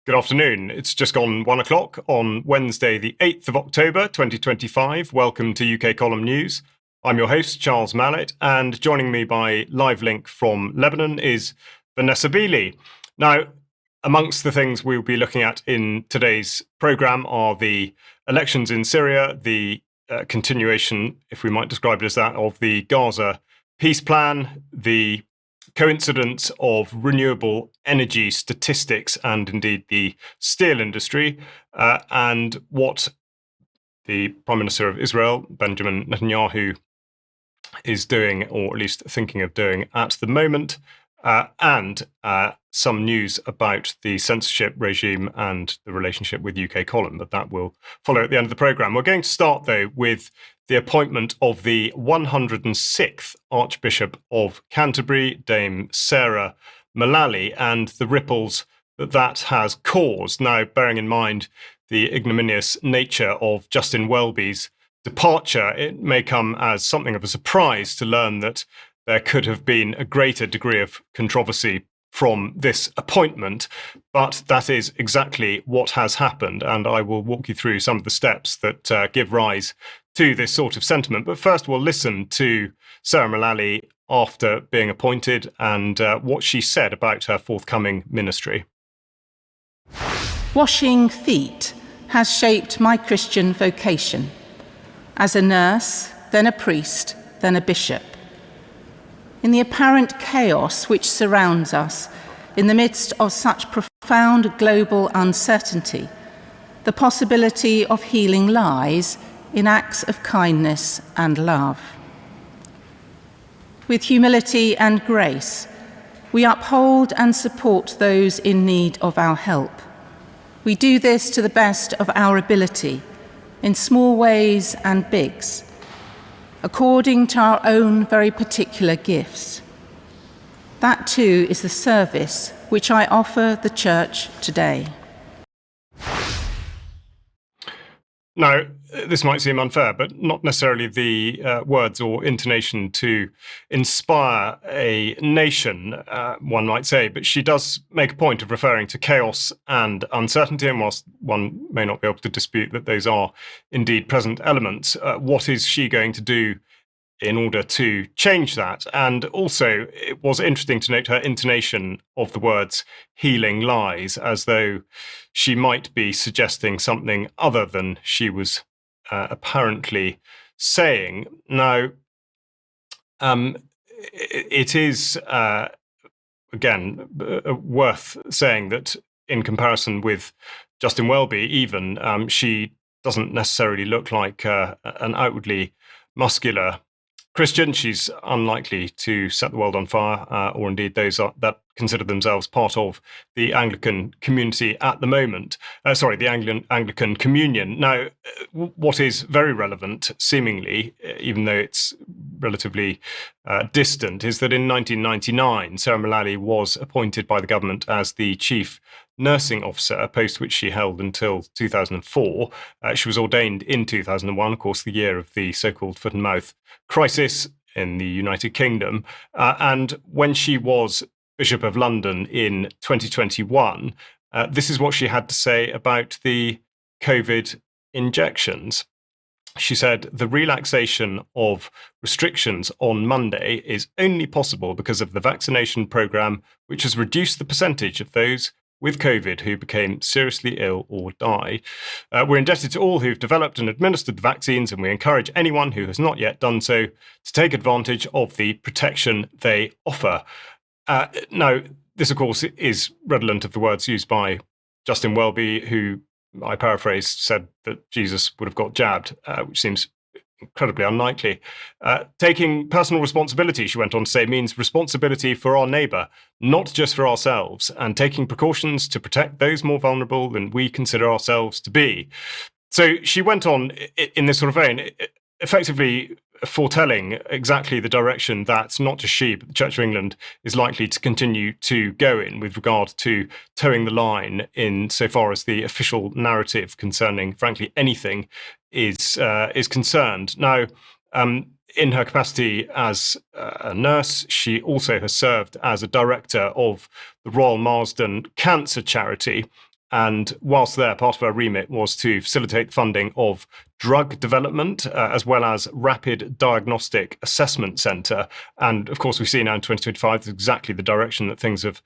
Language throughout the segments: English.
Good afternoon. It's just gone 1 o'clock on Wednesday, the 8th of October, 2025. Welcome to UK Column News. I'm your host, Charles Mallet, and joining me by live link from Lebanon is Vanessa Beeley. Now, amongst the things we'll be looking at in today's programme are the elections in Syria, the continuation, if we might describe it as that, of the Gaza peace plan, the coincidence of renewable energy statistics and indeed the steel industry, and what the Prime Minister of Israel, Benjamin Netanyahu, is doing, or at least thinking of doing at the moment, and some news about the censorship regime and the relationship with UK Column, but that will follow at the end of the programme. We're going to start, though, with the appointment of the 106th Archbishop of Canterbury, Dame Sarah Mullally, and the ripples that that has caused. Now, bearing in mind the ignominious nature of Justin Welby's departure, it may come as something of a surprise to learn that there could have been a greater degree of controversy from this appointment, but that is exactly what has happened, and I will walk you through some of the steps that give rise to this sort of sentiment. But first, we'll listen to Sarah Mullally after being appointed and what she said about her forthcoming ministry. Washing feet has shaped my Christian vocation. As a nurse, then a priest, then a bishop. In the apparent chaos which surrounds us, in the midst of such profound global uncertainty, the possibility of healing lies in acts of kindness and love. With humility and grace, we uphold and support those in need of our help. We do this to the best of our ability, in small ways and bigs, according to our own very particular gifts. That too is the service which I offer the Church today. Now, this might seem unfair, but not necessarily the words or intonation to inspire a nation, one might say, but she does make a point of referring to chaos and uncertainty, and whilst one may not be able to dispute that those are indeed present elements, what is she going to do in order to change that? And also, it was interesting to note her intonation of the words healing lies, as though she might be suggesting something other than she was apparently saying. Now, it is, again, worth saying that in comparison with Justin Welby, even, she doesn't necessarily look like an outwardly muscular Christian. She's unlikely to set the world on fire, or indeed those that consider themselves part of the Anglican community at the moment. The Anglican Communion. Now, what is very relevant, seemingly, even though it's relatively distant, is that in 1999, Sarah Mullally was appointed by the government as the chief nursing officer, a post which she held until 2004. She was ordained in 2001, of course, the year of the so-called foot and mouth crisis in the United Kingdom. And when she was Bishop of London in 2021, this is what she had to say about the COVID injections. She said, "The relaxation of restrictions on Monday is only possible because of the vaccination programme, which has reduced the percentage of those with COVID who became seriously ill or die. We're indebted to all who've developed and administered the vaccines, and we encourage anyone who has not yet done so to take advantage of the protection they offer." Now, this, of course, is redolent of the words used by Justin Welby, who, I paraphrase, said that Jesus would have got jabbed, which seems incredibly unlikely. Taking personal responsibility, she went on to say, means responsibility for our neighbour, not just for ourselves, and taking precautions to protect those more vulnerable than we consider ourselves to be. So she went on in this sort of vein, effectively foretelling exactly the direction that not just she, but the Church of England is likely to continue to go in with regard to towing the line in so far as the official narrative concerning, frankly, anything is concerned. Now, in her capacity as a nurse, she also has served as a director of the Royal Marsden Cancer Charity, And whilst there, part of her remit was to facilitate the funding of drug development, as well as Rapid Diagnostic Assessment Centre. And of course, we see now in 2025 that's exactly the direction that things have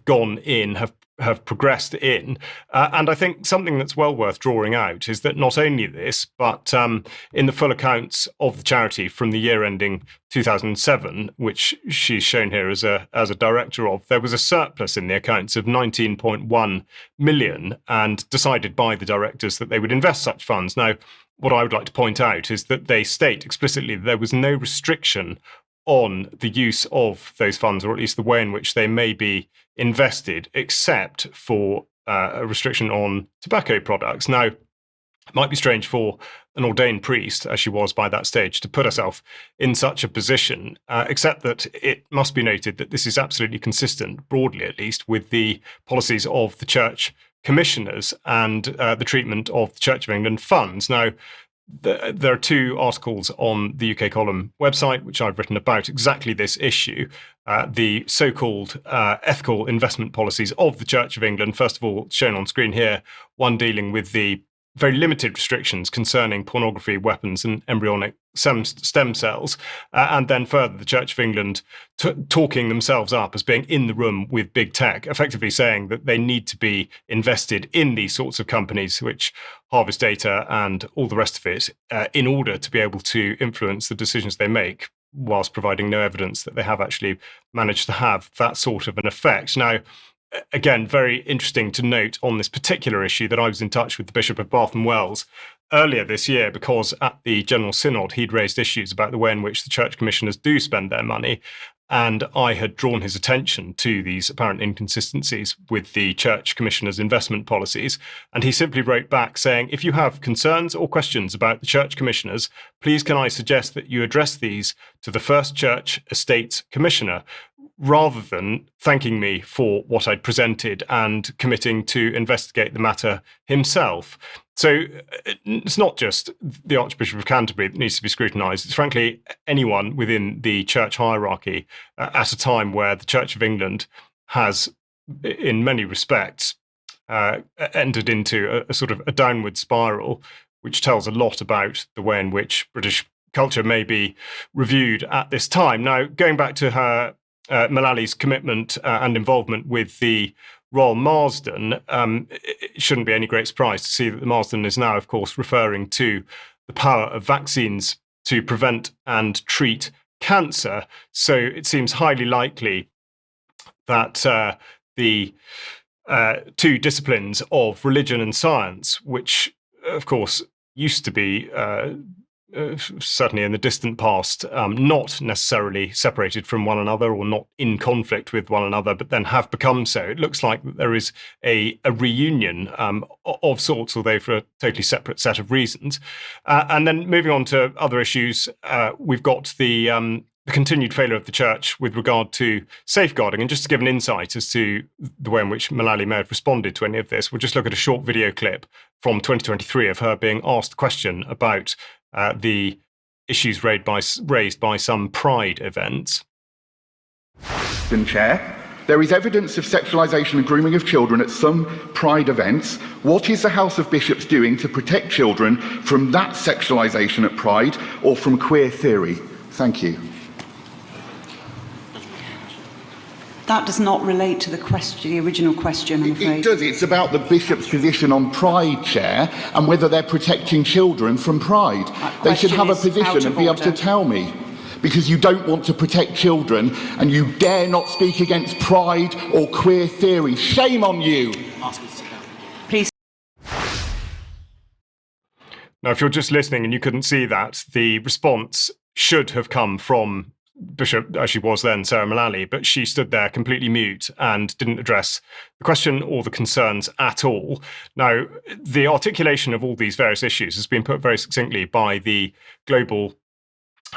gone in, have progressed in. And I think something that's well worth drawing out is that not only this, but in the full accounts of the charity from the year ending 2007, which she's shown here as a director of, there was a surplus in the accounts of 19.1 million, and decided by the directors that they would invest such funds. Now, what I would like to point out is that they state explicitly that there was no restriction on the use of those funds, or at least the way in which they may be invested, except for a restriction on tobacco products. Now, it might be strange for an ordained priest, as she was by that stage, to put herself in such a position, except that it must be noted that this is absolutely consistent, broadly at least, with the policies of the church commissioners and the treatment of the Church of England funds. Now, there are two articles on the UK Column website which I've written about exactly this issue, the so-called ethical investment policies of the Church of England. First of all, shown on screen here, one dealing with the very limited restrictions concerning pornography, weapons, and embryonic stem cells. And then further, the Church of England talking themselves up as being in the room with big tech, effectively saying that they need to be invested in these sorts of companies which harvest data and all the rest of it in order to be able to influence the decisions they make, whilst providing no evidence that they have actually managed to have that sort of an effect. Now, again, very interesting to note on this particular issue that I was in touch with the Bishop of Bath and Wells earlier this year, because at the General Synod he'd raised issues about the way in which the church commissioners do spend their money, and I had drawn his attention to these apparent inconsistencies with the church commissioners' investment policies, and he simply wrote back saying, if you have concerns or questions about the church commissioners, please can I suggest that you address these to the First Church Estates Commissioner, rather than thanking me for what I'd presented and committing to investigate the matter himself. So it's not just the Archbishop of Canterbury that needs to be scrutinised. It's frankly anyone within the church hierarchy at a time where the Church of England has, in many respects, entered into a sort of a downward spiral, which tells a lot about the way in which British culture may be reviewed at this time. Now, going back to her Mullally's commitment and involvement with the Royal Marsden, it shouldn't be any great surprise to see that the Marsden is now, of course, referring to the power of vaccines to prevent and treat cancer. So it seems highly likely that the two disciplines of religion and science, which, of course, used to be certainly in the distant past, not necessarily separated from one another or not in conflict with one another, but then have become so. It looks like there is a reunion of sorts, although for a totally separate set of reasons. And then moving on to other issues, we've got the continued failure of the church with regard to safeguarding. And just to give an insight as to the way in which Mullally may have responded to any of this, we'll just look at a short video clip from 2023 of her being asked a question about the issues raised by some pride events. Chair, there is evidence of sexualisation and grooming of children at some pride events. What is the House of Bishops doing to protect children from that sexualisation at pride or from queer theory? Thank you. That does not relate to the original question, I'm afraid. It does. It's about the Bishop's position on Pride, Chair, and whether they're protecting children from Pride. They should have a position and be able to tell me. Because you don't want to protect children and you dare not speak against Pride or queer theory. Shame on you. Please. Now, if you're just listening and you couldn't see that, the response should have come from Bishop, as she was then, Sarah Mullally, but she stood there completely mute and didn't address the question or the concerns at all. Now, the articulation of all these various issues has been put very succinctly by the Global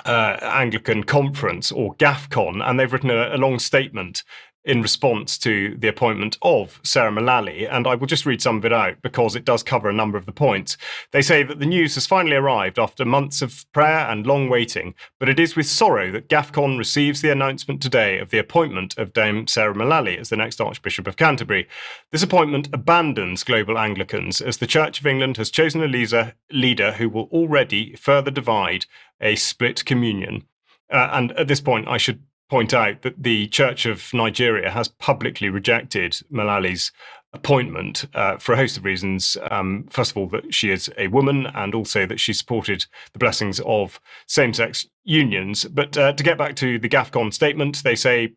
Anglican Conference, or GAFCON, and they've written a long statement in response to the appointment of Sarah Mullally, and I will just read some of it out because it does cover a number of the points. They say that the news has finally arrived after months of prayer and long waiting, but it is with sorrow that GAFCON receives the announcement today of the appointment of Dame Sarah Mullally as the next Archbishop of Canterbury. This appointment abandons global Anglicans as the Church of England has chosen a leader who will already further divide a split communion. And at this point, I should point out that the Church of Nigeria has publicly rejected Mullally's appointment for a host of reasons. First of all, that she is a woman, and also that she supported the blessings of same-sex unions. But to get back to the GAFCON statement, they say,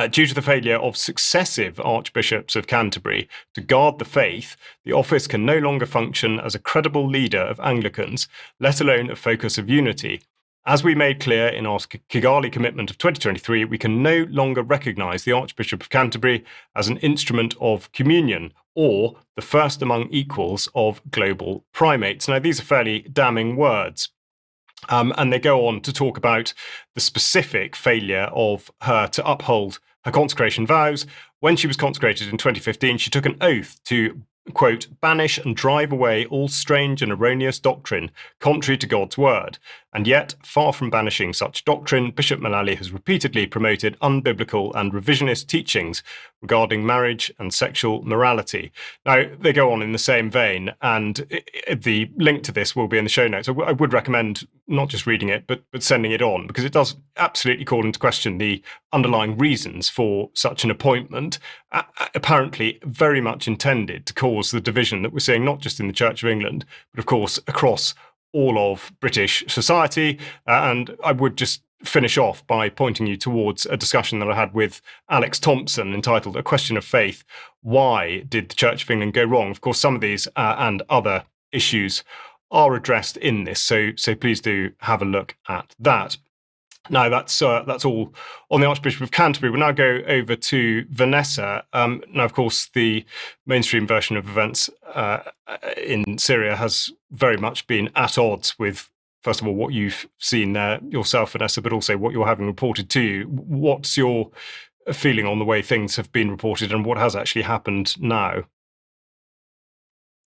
due to the failure of successive archbishops of Canterbury to guard the faith, the office can no longer function as a credible leader of Anglicans, let alone a focus of unity. As we made clear in our Kigali commitment of 2023, we can no longer recognise the Archbishop of Canterbury as an instrument of communion or the first among equals of global primates. Now, these are fairly damning words. And they go on to talk about the specific failure of her to uphold her consecration vows. When she was consecrated in 2015, she took an oath to, quote, banish and drive away all strange and erroneous doctrine contrary to God's word. And yet, far from banishing such doctrine, Bishop Mullally has repeatedly promoted unbiblical and revisionist teachings regarding marriage and sexual morality. Now, they go on in the same vein, and the link to this will be in the show notes. I would recommend not just reading it, but sending it on, because it does absolutely call into question the underlying reasons for such an appointment, apparently very much intended to cause the division that we're seeing not just in the Church of England, but of course across all of British society. And I would just finish off by pointing you towards a discussion that I had with Alex Thompson entitled A Question of Faith. Why did the Church of England go wrong? Of course, some of these and other issues are addressed in this, so please do have a look at that. Now, that's all on the Archbishop of Canterbury. We'll now go over to Vanessa. Now, of course, the mainstream version of events in Syria has very much been at odds with, first of all, what you've seen there yourself, Vanessa, but also what you're having reported to you. What's your feeling on the way things have been reported and what has actually happened now?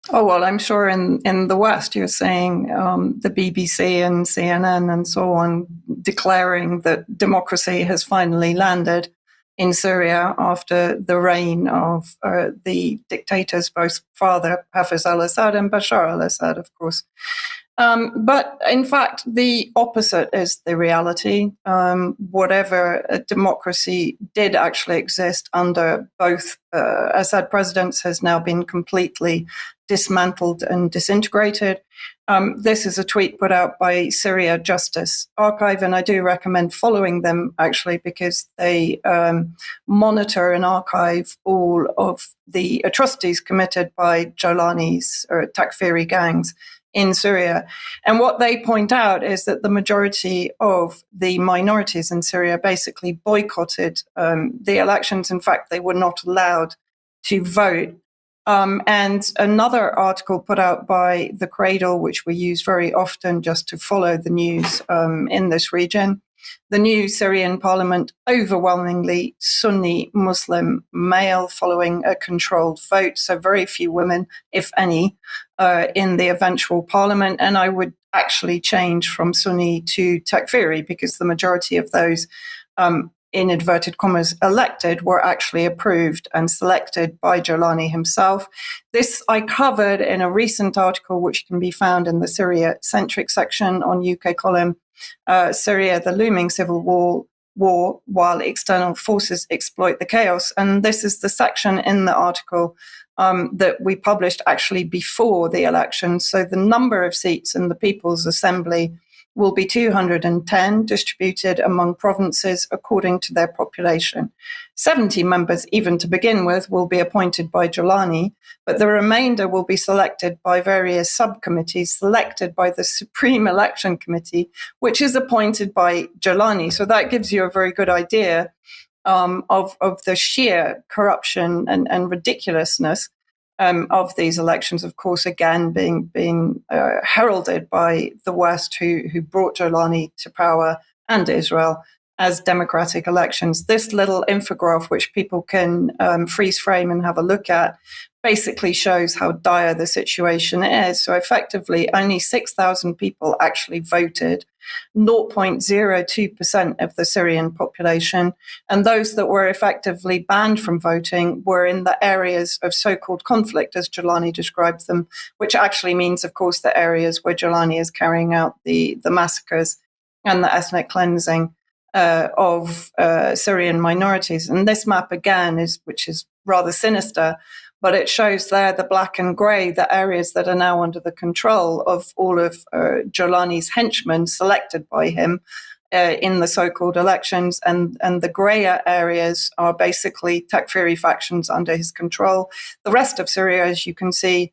Oh, well, I'm sure in the West, you're saying the BBC and CNN and so on declaring that democracy has finally landed in Syria after the reign of the dictators, both Father Hafez al-Assad and Bashar al-Assad, of course. But in fact, the opposite is the reality. Whatever democracy did actually exist under both Assad presidents has now been completely dismantled and disintegrated. This is a tweet put out by Syria Justice Archive, and I do recommend following them, actually, because they monitor and archive all of the atrocities committed by Jolani's or Takfiri gangs in Syria. And what they point out is that the majority of the minorities in Syria basically boycotted the elections. In fact, they were not allowed to vote. And another article put out by The Cradle, which we use very often just to follow the news in this region. The new Syrian parliament, overwhelmingly Sunni Muslim male, following a controlled vote. So very few women, if any, in the eventual parliament. And I would actually change from Sunni to Takfiri, because the majority of those in inverted commas, elected were actually approved and selected by Jolani himself. This I covered in a recent article, which can be found in the Syria-centric section on UK column, Syria, the looming civil war, while external forces exploit the chaos. And this is the section in the article that we published actually before the election. So the number of seats in the People's Assembly will be 210, distributed among provinces according to their population. 70 members, even to begin with, will be appointed by Jolani, but the remainder will be selected by various subcommittees, selected by the Supreme Election Committee, which is appointed by Jolani. So that gives you a very good idea of the sheer corruption and ridiculousness of these elections, of course, again being heralded by the West, who brought Jolani to power, and Israel, as democratic elections. This little infograph, which people can freeze frame and have a look at, basically shows how dire the situation is. So effectively, only 6,000 people actually voted, 0.02% of the Syrian population. And those that were effectively banned from voting were in the areas of so-called conflict, as Jelani described them, which actually means, of course, the areas where Jelani is carrying out the massacres and the ethnic cleansing of Syrian minorities. And this map, again, which is rather sinister, but it shows there the black and grey, the areas that are now under the control of all of Jolani's henchmen selected by him in the so-called elections. And the greyer areas are basically Takfiri factions under his control. The rest of Syria, as you can see,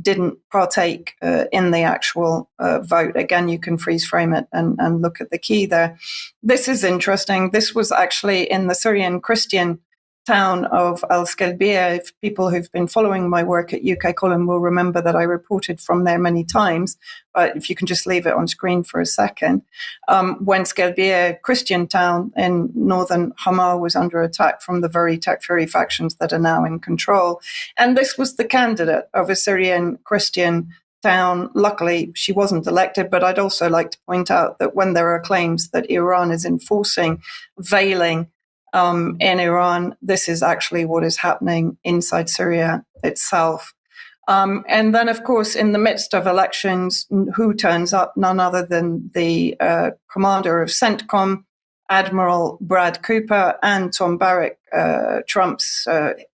didn't partake in the actual vote. Again, you can freeze frame it and look at the key there. This is interesting. This was actually in the Syrian Christian town of Al-Skalbia. If people who've been following my work at UK Column will remember that I reported from there many times, but if you can just leave it on screen for a second. When Skalbia, Christian town in northern Hama, was under attack from the very Takfiri factions that are now in control. And this was the candidate of a Syrian Christian town. Luckily, she wasn't elected, but I'd also like to point out that when there are claims that Iran is enforcing veiling in Iran, this is actually what is happening inside Syria itself. And then, of course, in the midst of elections, who turns up? None other than the commander of CENTCOM, Admiral Brad Cooper, and Tom Barrack, Trump's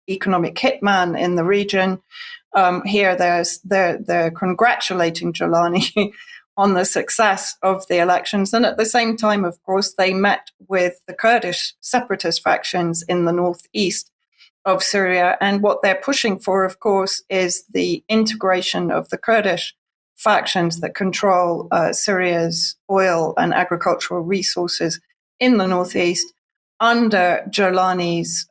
economic hitman in the region. Here, they're congratulating Jelani on the success of the elections. And at the same time, of course, they met with the Kurdish separatist factions in the northeast of Syria. And what they're pushing for, of course, is the integration of the Kurdish factions that control Syria's oil and agricultural resources in the northeast under Jelani's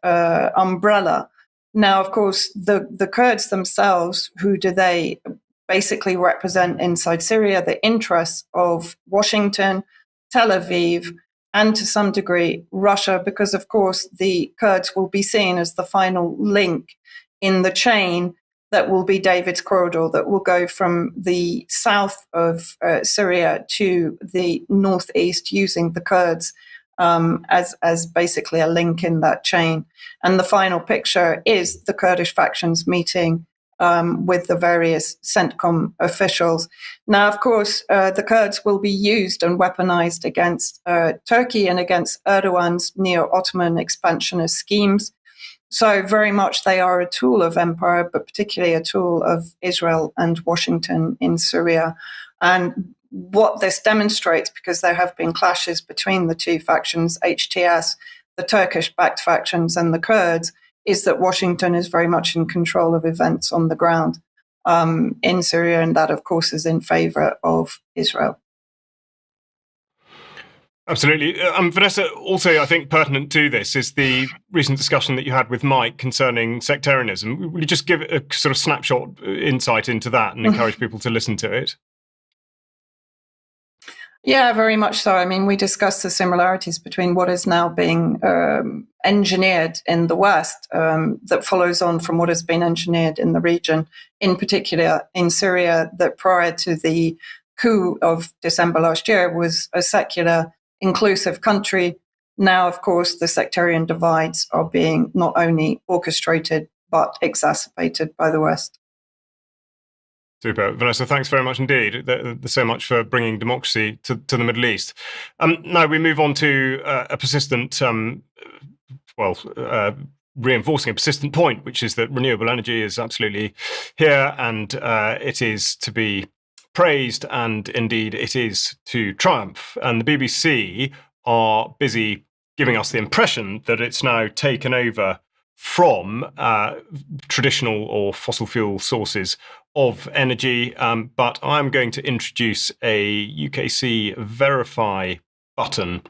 umbrella. Now, of course, the Kurds themselves, who do they basically represent inside Syria? The interests of Washington, Tel Aviv, and to some degree Russia, because of course the Kurds will be seen as the final link in the chain that will be David's corridor, that will go from the south of Syria to the northeast, using the Kurds as basically a link in that chain. And the final picture is the Kurdish factions meeting with the various CENTCOM officials. Now, of course, the Kurds will be used and weaponized against Turkey and against Erdogan's neo-Ottoman expansionist schemes. So very much they are a tool of empire, but particularly a tool of Israel and Washington in Syria. And what this demonstrates, because there have been clashes between the two factions, HTS, the Turkish-backed factions, and the Kurds, is that Washington is very much in control of events on the ground in Syria, and that, of course, is in favor of Israel. Absolutely. Vanessa, also, I think pertinent to this is the recent discussion that you had with Mike concerning sectarianism. Will you just give a sort of snapshot insight into that and encourage people to listen to it? Yeah, very much so. I mean, we discussed the similarities between what is now being engineered in the West that follows on from what has been engineered in the region, in particular in Syria, that prior to the coup of December last year was a secular, inclusive country. Now, of course, the sectarian divides are being not only orchestrated, but exacerbated by the West. Super. Vanessa, thanks very much indeed. There's so much for bringing democracy to the Middle East. Now we move on to a persistent, reinforcing a persistent point, which is that renewable energy is absolutely here and it is to be praised, and indeed it is to triumph. And the BBC are busy giving us the impression that it's now taken over from traditional or fossil fuel sources of energy, but I'm going to introduce a UKC Verify button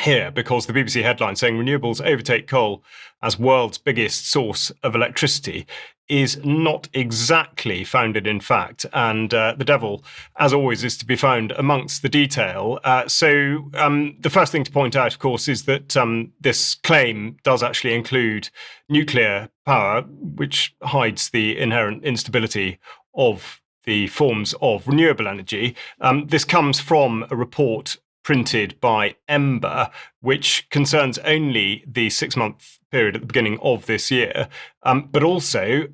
here, because the BBC headline saying renewables overtake coal as world's biggest source of electricity is not exactly founded in fact, and the devil, as always, is to be found amongst the detail. So the first thing to point out, of course, is that this claim does actually include nuclear power, which hides the inherent instability of the forms of renewable energy. This comes from a report printed by Ember, which concerns only the 6-month period at the beginning of this year, but also,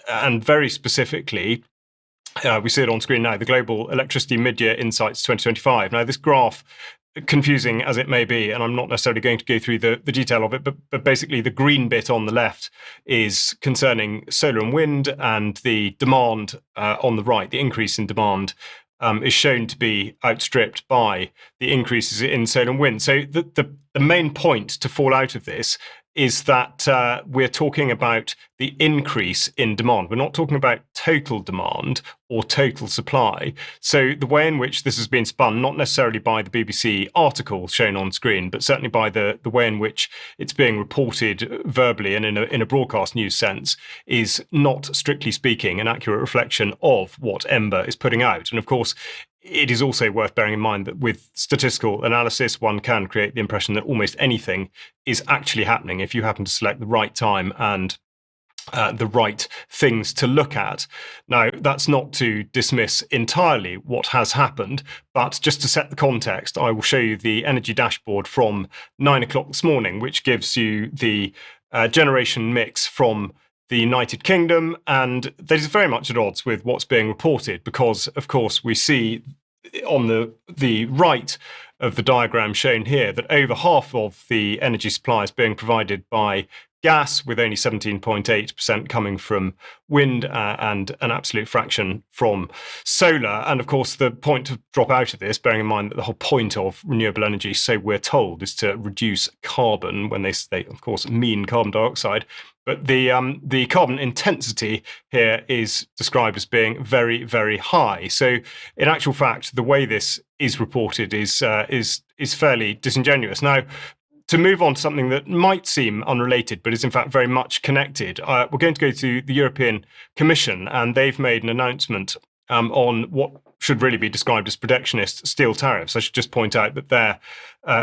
and very specifically, we see it on screen now, the Global Electricity Mid-Year Insights 2025. Now, this graph, confusing as it may be, and I'm not necessarily going to go through the detail of it, but basically the green bit on the left is concerning solar and wind, and the demand on the right, the increase in demand, is shown to be outstripped by the increases in solar and wind. So the main point to fall out of this is that we're talking about the increase in demand. We're not talking about total demand or total supply. So the way in which this has been spun, not necessarily by the BBC article shown on screen, but certainly by the way in which it's being reported verbally and in a broadcast news sense, is not, strictly speaking, an accurate reflection of what Ember is putting out. And of course, it is also worth bearing in mind that with statistical analysis, one can create the impression that almost anything is actually happening if you happen to select the right time and the right things to look at. Now, that's not to dismiss entirely what has happened, but just to set the context, I will show you the energy dashboard from 9 o'clock this morning, which gives you the generation mix from the United Kingdom, and that is very much at odds with what's being reported, because, of course, we see on the right of the diagram shown here that over half of the energy supply is being provided by gas, with only 17.8% coming from wind and an absolute fraction from solar. And of course, the point to drop out of this, bearing in mind that the whole point of renewable energy, so we're told, is to reduce carbon, when they of course mean carbon dioxide. But the carbon intensity here is described as being very, very high. So in actual fact, the way this is reported is fairly disingenuous. Now, to move on to something that might seem unrelated, but is in fact very much connected, we're going to go to the European Commission, and they've made an announcement on what should really be described as protectionist steel tariffs. I should just point out that their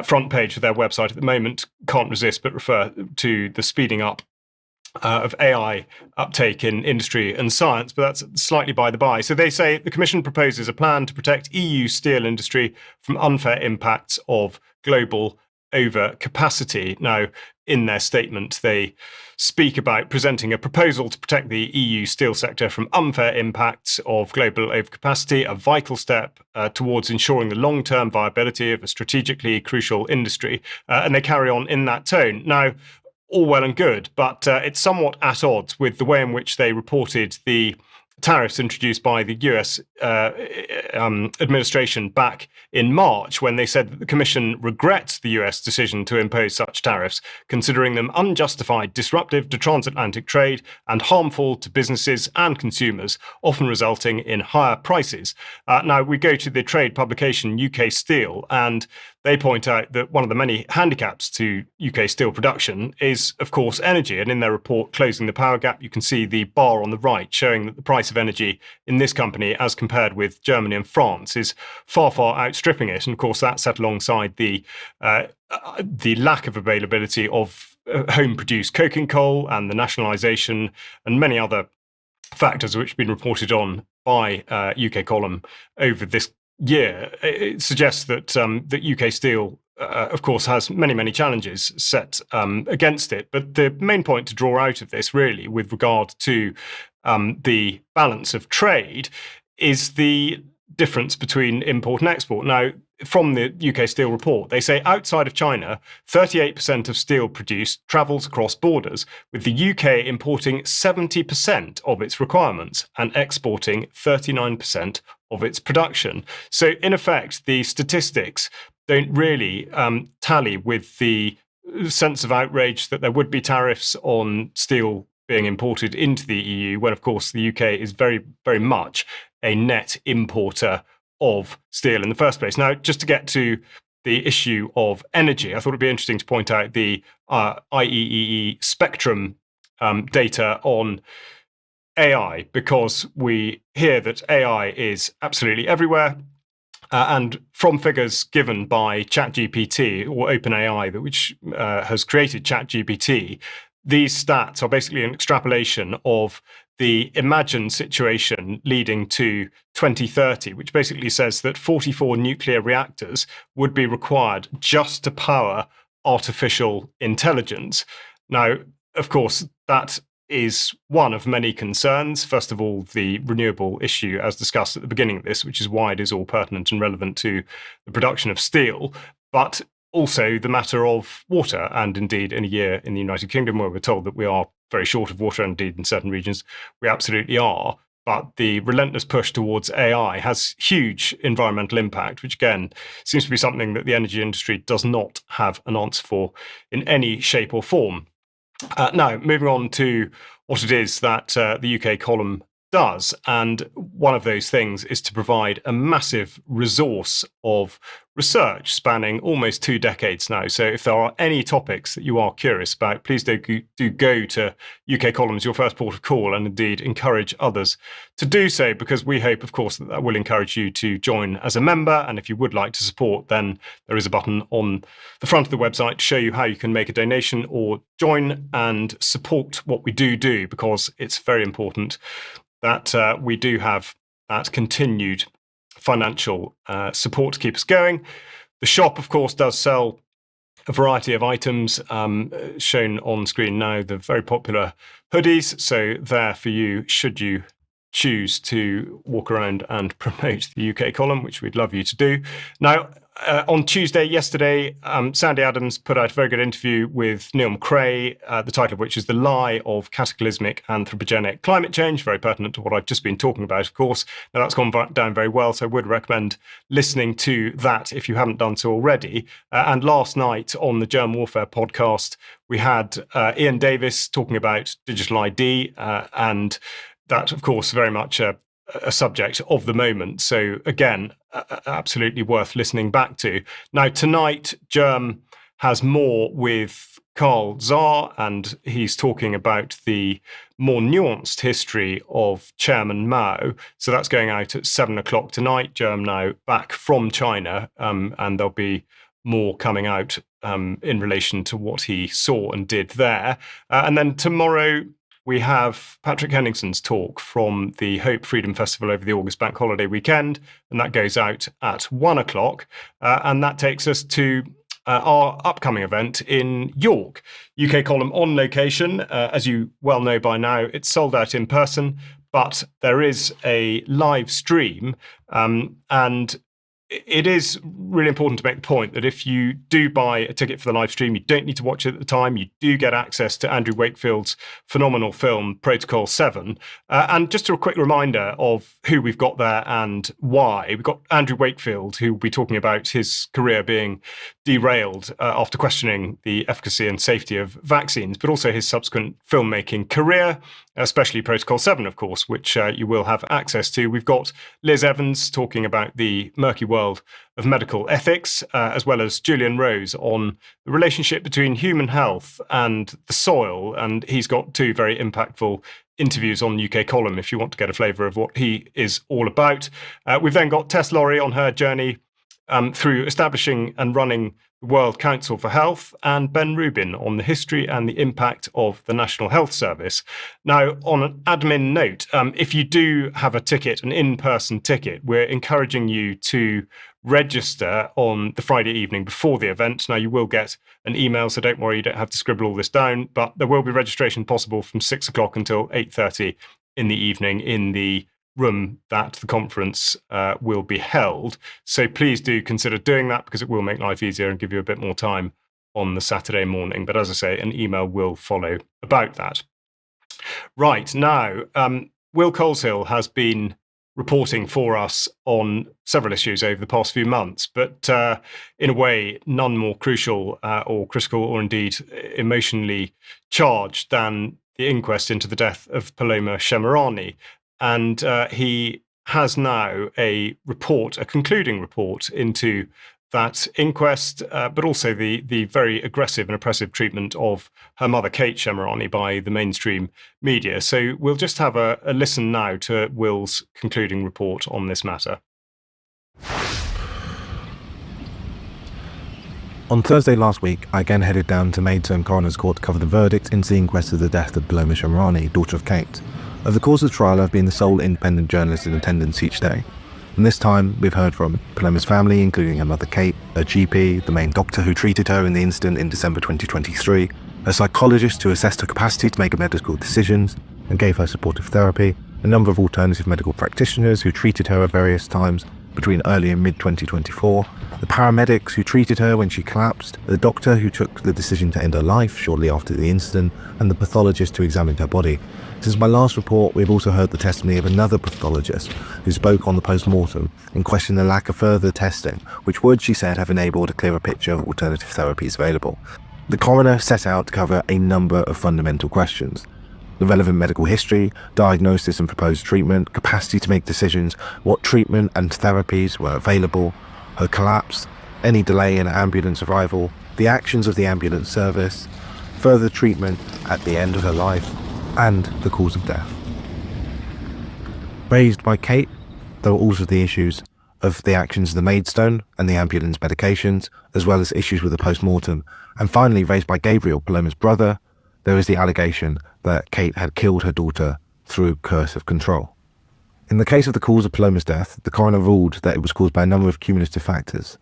front page of their website at the moment can't resist but refer to the speeding up of AI uptake in industry and science, but that's slightly by the by. So they say the Commission proposes a plan to protect EU steel industry from unfair impacts of global overcapacity. Now, in their statement, they speak about presenting a proposal to protect the EU steel sector from unfair impacts of global overcapacity, a vital step towards ensuring the long-term viability of a strategically crucial industry. And they carry on in that tone. Now, all well and good, but it's somewhat at odds with the way in which they reported the tariffs introduced by the US administration back in March, when they said that the Commission regrets the US decision to impose such tariffs, considering them unjustified, disruptive to transatlantic trade, and harmful to businesses and consumers, often resulting in higher prices. Now, we go to the trade publication UK Steel, and they point out that one of the many handicaps to UK steel production is, of course, energy. And in their report, Closing the Power Gap, you can see the bar on the right showing that the price of energy in this company, as compared with Germany and France, is far, far outstripping it. And of course, that's set alongside the lack of availability of home-produced coking coal and the nationalisation and many other factors which have been reported on by UK Column over this year. It suggests that that UK Steel, of course, has many, many challenges set against it. But the main point to draw out of this, really, with regard to the balance of trade, is the difference between import and export. Now, from the UK Steel report, they say outside of China, 38% of steel produced travels across borders, with the UK importing 70% of its requirements and exporting 39% of its production. So, in effect, the statistics don't really tally with the sense of outrage that there would be tariffs on steel being imported into the EU, when, of course, the UK is very, very much a net importer of steel in the first place. Now, just to get to the issue of energy, I thought it'd be interesting to point out the IEEE spectrum data on AI, because we hear that AI is absolutely everywhere. And from figures given by ChatGPT or OpenAI, which has created ChatGPT, these stats are basically an extrapolation of the imagined situation leading to 2030, which basically says that 44 nuclear reactors would be required just to power artificial intelligence. Now, of course, that is one of many concerns. First of all, the renewable issue, as discussed at the beginning of this, which is why it is all pertinent and relevant to the production of steel, but also the matter of water. And indeed, in a year in the United Kingdom where we're told that we are very short of water, indeed in certain regions, we absolutely are. But the relentless push towards AI has huge environmental impact, which again seems to be something that the energy industry does not have an answer for in any shape or form. Now, moving on to what it is that the UK column does. And one of those things is to provide a massive resource of research spanning almost 2 decades now. So if there are any topics that you are curious about, please do go to UK Columns, your first port of call, and indeed encourage others to do so, because we hope, of course, that will encourage you to join as a member. And if you would like to support, then there is a button on the front of the website to show you how you can make a donation or join and support what we do, because it's very important that we do have that continued financial support to keep us going. The shop, of course, does sell a variety of items shown on screen now, the very popular hoodies. So there for you, should you choose to walk around and promote the UK column, which we'd love you to do. Now, on Tuesday, yesterday, Sandy Adams put out a very good interview with Neil McRae, the title of which is The Lie of Cataclysmic Anthropogenic Climate Change, very pertinent to what I've just been talking about, of course. Now, that's gone down very well, so I would recommend listening to that if you haven't done so already. And last night on the Germ Warfare podcast, we had Ian Davis talking about digital ID, and that, of course, very much a subject of the moment. So again, absolutely worth listening back to. Now, tonight, Germ has more with Carl Czar, and he's talking about the more nuanced history of Chairman Mao. So that's going out at 7:00 tonight. Germ now back from China, and there'll be more coming out in relation to what he saw and did there. And then tomorrow, we have Patrick Henningson's talk from the Hope Freedom Festival over the August bank holiday weekend, and that goes out at 1:00. And that takes us to our upcoming event in York. UK column on location. As you well know by now, it's sold out in person, but there is a live stream, and it is really important to make the point that if you do buy a ticket for the live stream, you don't need to watch it at the time. You do get access to Andrew Wakefield's phenomenal film, Protocol 7. And just a quick reminder of who we've got there and why. We've got Andrew Wakefield, who will be talking about his career being derailed after questioning the efficacy and safety of vaccines, but also his subsequent filmmaking career, especially Protocol 7, of course, which you will have access to. We've got Liz Evans talking about the murky world of medical ethics, as well as Julian Rose on the relationship between human health and the soil. And he's got 2 very impactful interviews on UK column if you want to get a flavour of what he is all about. We've then got Tess Laurie on her journey through establishing and running the World Council for Health, and Ben Rubin on the history and the impact of the National Health Service. Now, on an admin note, if you do have a ticket, an in-person ticket, we're encouraging you to register on the Friday evening before the event. Now, you will get an email, so don't worry, you don't have to scribble all this down, but there will be registration possible from 6:00 until 8:30 in the evening in the room that the conference will be held. So please do consider doing that, because it will make life easier and give you a bit more time on the Saturday morning. But as I say, an email will follow about that. Right, now, Will Coleshill has been reporting for us on several issues over the past few months, but in a way, none more crucial or critical or indeed emotionally charged than the inquest into the death of Paloma Shemirani. And he has now a report, a concluding report into that inquest, but also the very aggressive and oppressive treatment of her mother, Kate Shemirani, by the mainstream media. So we'll just have a listen now to Will's concluding report on this matter. On Thursday last week, I again headed down to Maidstone Coroner's Court to cover the verdict into the inquest of the death of Paloma Shemirani, daughter of Kate. Over the course of the trial, I've been the sole independent journalist in attendance each day. And this time, we've heard from Paloma's family, including her mother Kate, her GP, the main doctor who treated her in the incident in December 2023, a psychologist who assessed her capacity to make medical decisions and gave her supportive therapy, a number of alternative medical practitioners who treated her at various times between early and mid-2024, the paramedics who treated her when she collapsed, the doctor who took the decision to end her life shortly after the incident, and the pathologist who examined her body. Since my last report, we've also heard the testimony of another pathologist who spoke on the post-mortem and questioned the lack of further testing, which would, she said, have enabled a clearer picture of alternative therapies available. The coroner set out to cover a number of fundamental questions: the relevant medical history, diagnosis and proposed treatment, capacity to make decisions, what treatment and therapies were available, her collapse, any delay in ambulance arrival, the actions of the ambulance service, further treatment at the end of her life, and the cause of death. Raised by Kate, there were also the issues of the actions of the Maidstone and the ambulance medications, as well as issues with the post-mortem, and finally raised by Gabriel, Paloma's brother, there is the allegation that Kate had killed her daughter through coercive control. In the case of the cause of Paloma's death, the coroner ruled that it was caused by a number of cumulative factors.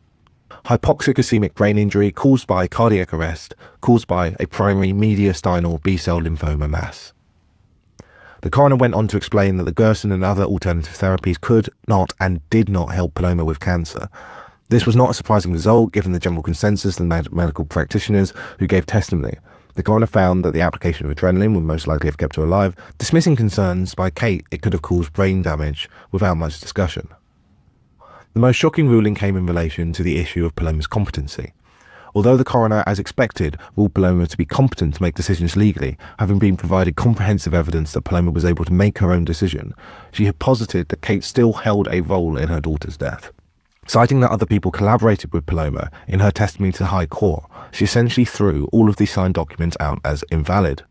Hypoxic ischemic brain injury caused by cardiac arrest, caused by a primary mediastinal B-cell lymphoma mass. The coroner went on to explain that the Gerson and other alternative therapies could not and did not help Paloma with cancer. This was not a surprising result given the general consensus of medical practitioners who gave testimony. The coroner found that the application of adrenaline would most likely have kept her alive, dismissing concerns by Kate it could have caused brain damage without much discussion. The most shocking ruling came in relation to the issue of Paloma's competency. Although the coroner, as expected, ruled Paloma to be competent to make decisions legally, having been provided comprehensive evidence that Paloma was able to make her own decision, she had posited that Kate still held a role in her daughter's death. Citing that other people collaborated with Paloma in her testimony to the High Court, she essentially threw all of these signed documents out as invalid.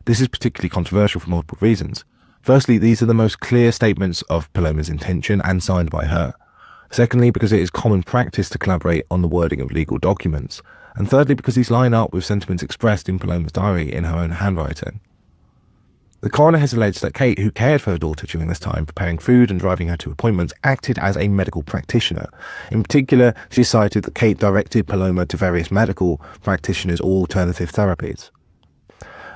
This is particularly controversial for multiple reasons. Firstly, these are the most clear statements of Paloma's intention and signed by her. Secondly, because it is common practice to collaborate on the wording of legal documents. And thirdly, because these line up with sentiments expressed in Paloma's diary in her own handwriting. The coroner has alleged that Kate, who cared for her daughter during this time, preparing food and driving her to appointments, acted as a medical practitioner. In particular, she cited that Kate directed Paloma to various medical practitioners or alternative therapies.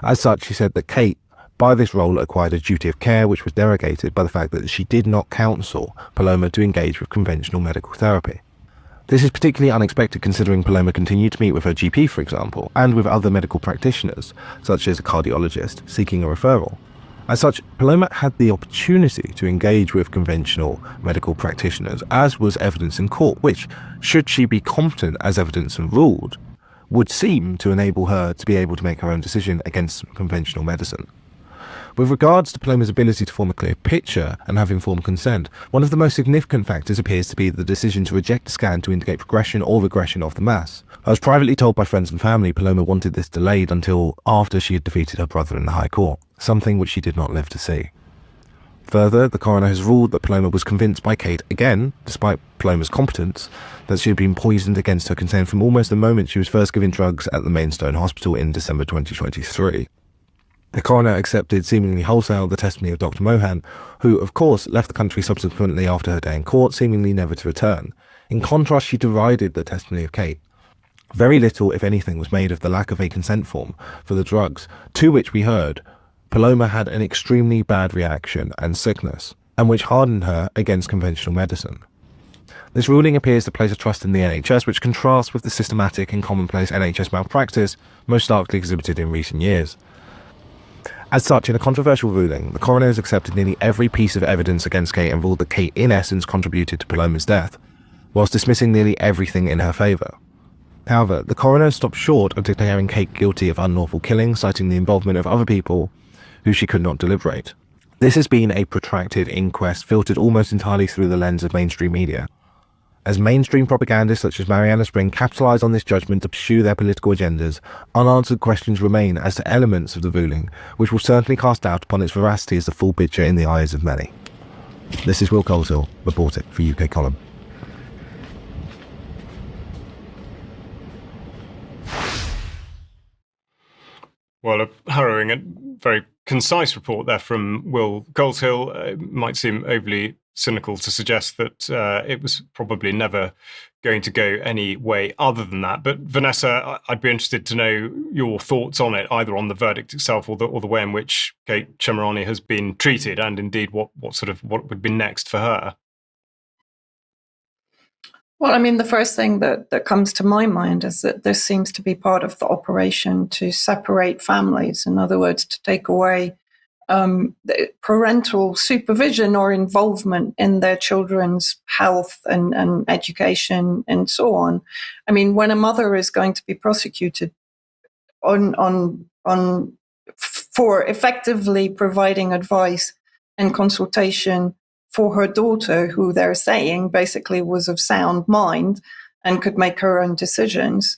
As such, she said that Kate, by this role, acquired a duty of care which was derogated by the fact that she did not counsel Paloma to engage with conventional medical therapy. This is particularly unexpected considering Paloma continued to meet with her GP, for example, and with other medical practitioners, such as a cardiologist, seeking a referral. As such, Paloma had the opportunity to engage with conventional medical practitioners, as was evidence in court, which, should she be competent as evidence and ruled, would seem to enable her to be able to make her own decision against conventional medicine. With regards to Paloma's ability to form a clear picture and have informed consent, one of the most significant factors appears to be the decision to reject the scan to indicate progression or regression of the mass. I was privately told by friends and family Paloma wanted this delayed until after she had defeated her brother in the High Court, something which she did not live to see. Further, the coroner has ruled that Paloma was convinced by Kate, again, despite Paloma's competence, that she had been poisoned against her consent from almost the moment she was first given drugs at the Maidstone Hospital in December 2023. The coroner accepted seemingly wholesale the testimony of Dr. Mohan, who, of course, left the country subsequently after her day in court, seemingly never to return. In contrast, she derided the testimony of Kate. Very little, if anything, was made of the lack of a consent form for the drugs, to which we heard Paloma had an extremely bad reaction and sickness, and which hardened her against conventional medicine. This ruling appears to place a trust in the NHS, which contrasts with the systematic and commonplace NHS malpractice most starkly exhibited in recent years. As such, in a controversial ruling, the coroner has accepted nearly every piece of evidence against Kate and ruled that Kate, in essence, contributed to Paloma's death, whilst dismissing nearly everything in her favour. However, the coroner stopped short of declaring Kate guilty of unlawful killing, citing the involvement of other people who she could not deliberate. This has been a protracted inquest filtered almost entirely through the lens of mainstream media. As mainstream propagandists such as Mariana Spring capitalise on this judgment to pursue their political agendas, unanswered questions remain as to elements of the ruling, which will certainly cast doubt upon its veracity as the full picture in the eyes of many. This is Will Coleshill, reporting for UK Column. Well, a harrowing and very concise report there from Will Coleshill. It might seem overly cynical to suggest that it was probably never going to go any way other than that. But Vanessa, I'd be interested to know your thoughts on it, either on the verdict itself or the way in which Kate Shemirani has been treated, and indeed what would be next for her. Well, I mean, the first thing that comes to my mind is that this seems to be part of the operation to separate families. In other words, to take away the parental supervision or involvement in their children's health and education and so on. I mean, when a mother is going to be prosecuted on for effectively providing advice and consultation for her daughter, who they're saying basically was of sound mind and could make her own decisions,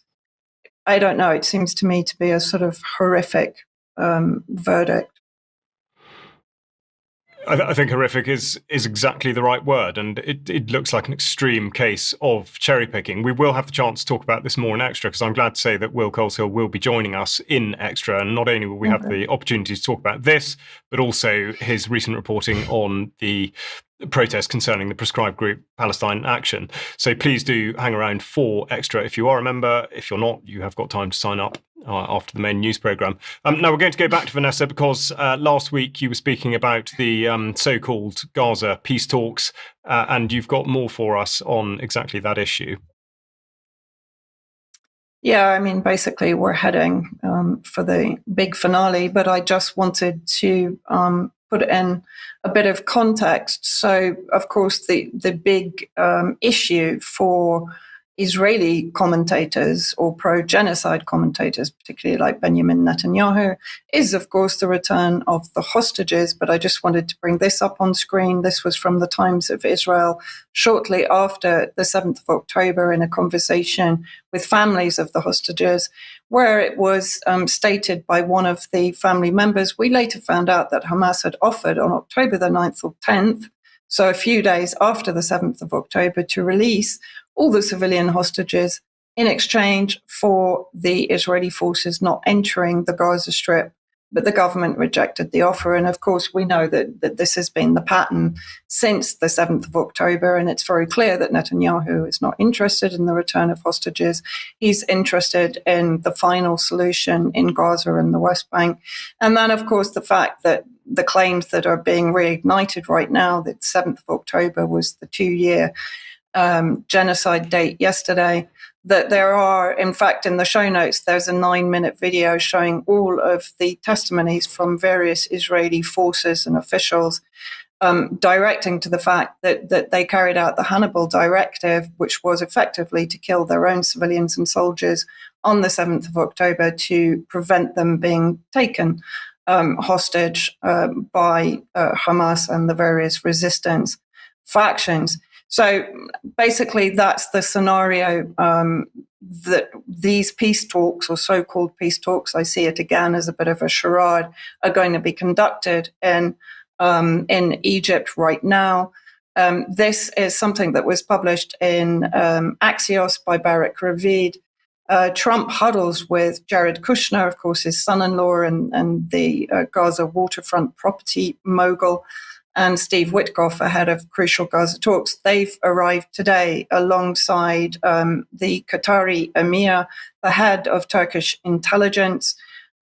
I don't know. It seems to me to be a sort of horrific verdict. I think horrific is exactly the right word, and it looks like an extreme case of cherry picking. We will have the chance to talk about this more in Extra, because I'm glad to say that Will Coleshill will be joining us in Extra, and not only will we have the opportunity to talk about this, but also his recent reporting on the protest concerning the proscribed group Palestine Action. So please do hang around for Extra if you are a member. If you're not, you have got time to sign up after the main news programme. Now we're going to go back to Vanessa, because last week you were speaking about the so-called Gaza peace talks, and you've got more for us on exactly that issue. Yeah, I mean, basically we're heading for the big finale, but I just wanted to put in a bit of context. So, of course, the big issue for Israeli commentators or pro-genocide commentators, particularly like Benjamin Netanyahu, is, of course, the return of the hostages. But I just wanted to bring this up on screen. This was from the Times of Israel shortly after the 7th of October in a conversation with families of the hostages, where it was stated by one of the family members. We later found out that Hamas had offered on October the 9th or 10th, so a few days after the 7th of October, to release all the civilian hostages in exchange for the Israeli forces not entering the Gaza Strip. But the government rejected the offer. And of course, we know that this has been the pattern since the 7th of October. And it's very clear that Netanyahu is not interested in the return of hostages. He's interested in the final solution in Gaza and the West Bank. And then, of course, the fact that the claims that are being reignited right now, that 7th of October was the 2-year genocide date yesterday, that there are, in fact, in the show notes, there's a 9-minute video showing all of the testimonies from various Israeli forces and officials directing to the fact that they carried out the Hannibal Directive, which was effectively to kill their own civilians and soldiers on the 7th of October to prevent them being taken hostage by Hamas and the various resistance factions. So basically, that's the scenario that these peace talks, or so-called peace talks, I see it again as a bit of a charade, are going to be conducted in Egypt right now. This is something that was published in Axios by Barak Ravid. Trump huddles with Jared Kushner, of course, his son-in-law and the Gaza waterfront property mogul, and Steve Witkoff, ahead of crucial Gaza talks. They've arrived today alongside the Qatari Emir, the head of Turkish intelligence,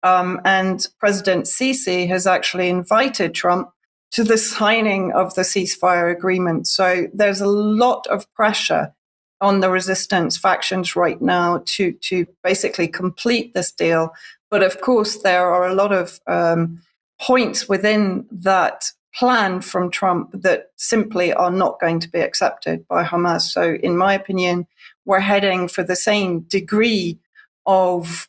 and President Sisi has actually invited Trump to the signing of the ceasefire agreement. So there's a lot of pressure on the resistance factions right now to basically complete this deal. But of course, there are a lot of points within that plan from Trump that simply are not going to be accepted by Hamas. So in my opinion, we're heading for the same degree of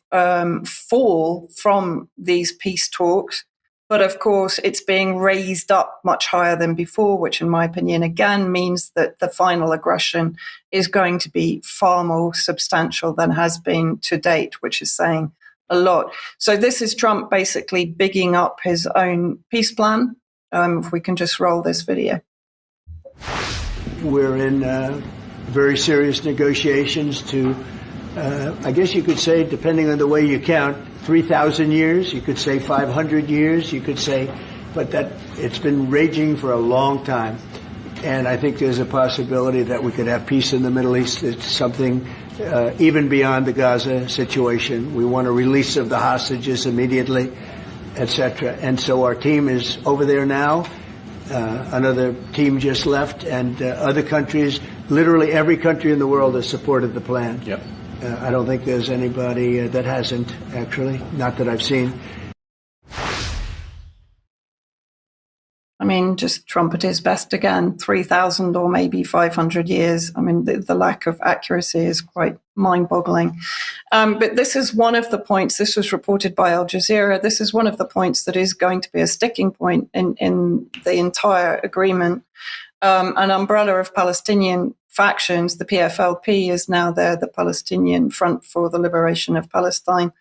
fall from these peace talks But of course, it's being raised up much higher than before, which in my opinion, again, means that the final aggression is going to be far more substantial than has been to date, which is saying a lot. So this is Trump basically bigging up his own peace plan. If we can just roll this video. We're in very serious negotiations to, I guess you could say, depending on the way you count, 3,000 years, you could say 500 years, you could say, but that it's been raging for a long time. And I think there's a possibility that we could have peace in the Middle East. It's something even beyond the Gaza situation. We want a release of the hostages immediately, etc. And so our team is over there now. Another team just left, and other countries, literally every country in the world has supported the plan. Yep. I don't think there's anybody that hasn't, actually, not that I've seen. I mean, just Trump at his best again, 3,000 or maybe 500 years. I mean, the lack of accuracy is quite mind-boggling. But this is one of the points, this was reported by Al Jazeera, this is one of the points that is going to be a sticking point in the entire agreement. An umbrella of Palestinian factions, the PFLP is now there, the Palestinian Front for the Liberation of Palestine,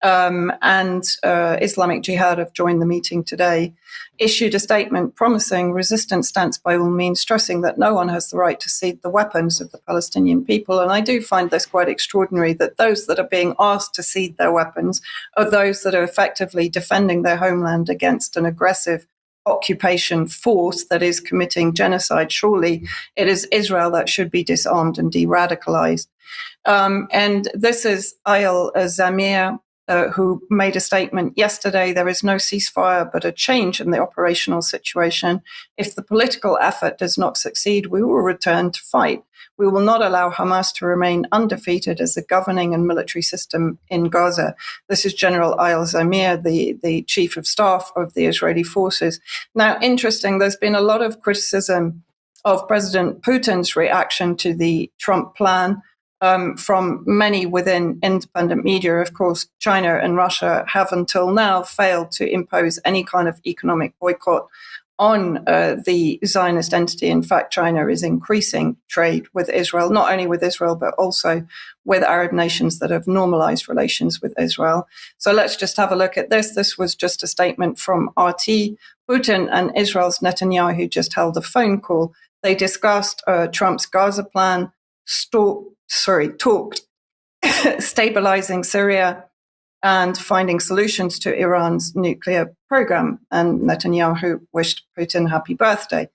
and Islamic Jihad have joined the meeting today, issued a statement promising resistant stance by all means, stressing that no one has the right to cede the weapons of the Palestinian people. And I do find this quite extraordinary, that those that are being asked to cede their weapons are those that are effectively defending their homeland against an aggressive occupation force that is committing genocide. Surely it is Israel that should be disarmed and de-radicalized. And this is Ayal Zamir, who made a statement yesterday: there is no ceasefire but a change in the operational situation. If the political effort does not succeed, we will return to fight. We will not allow Hamas to remain undefeated as the governing and military system in Gaza. This is General Ayal Zamir, the chief of staff of the Israeli forces. Now, interesting, there's been a lot of criticism of President Putin's reaction to the Trump plan from many within independent media. Of course, China and Russia have until now failed to impose any kind of economic boycott on the Zionist entity. In fact, China is increasing trade with Israel, not only with Israel, but also with Arab nations that have normalized relations with Israel. So let's just have a look at this. This was just a statement from RT. Putin and Israel's Netanyahu just held a phone call. They discussed Trump's Gaza plan, talked stabilizing Syria and finding solutions to Iran's nuclear program. And Netanyahu wished Putin happy birthday.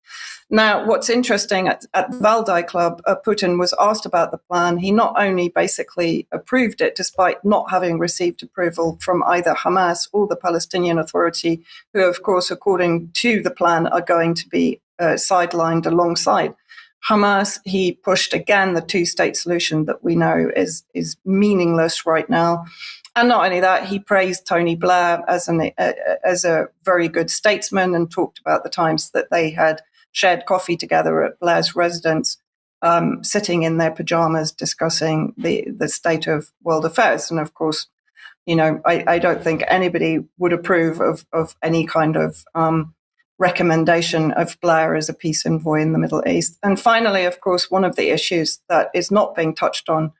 Now, what's interesting, at Valdai Club, Putin was asked about the plan. He not only basically approved it, despite not having received approval from either Hamas or the Palestinian Authority, who, of course, according to the plan, are going to be sidelined alongside Hamas. He pushed again the two-state solution that we know is meaningless right now. And not only that, he praised Tony Blair as a very good statesman and talked about the times that they had shared coffee together at Blair's residence, sitting in their pajamas discussing the state of world affairs. And of course, you know, I don't think anybody would approve of any kind of recommendation of Blair as a peace envoy in the Middle East. And finally, of course, one of the issues that is not being touched on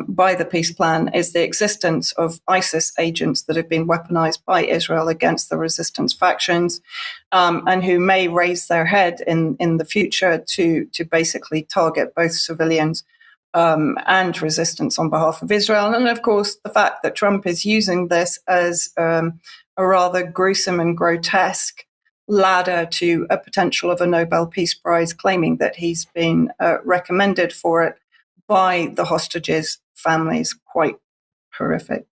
by the peace plan is the existence of ISIS agents that have been weaponized by Israel against the resistance factions, and who may raise their head in the future to basically target both civilians and resistance on behalf of Israel. And of course, the fact that Trump is using this as a rather gruesome and grotesque ladder to a potential of a Nobel Peace Prize, claiming that he's been recommended for it by the hostages' families. Quite horrific.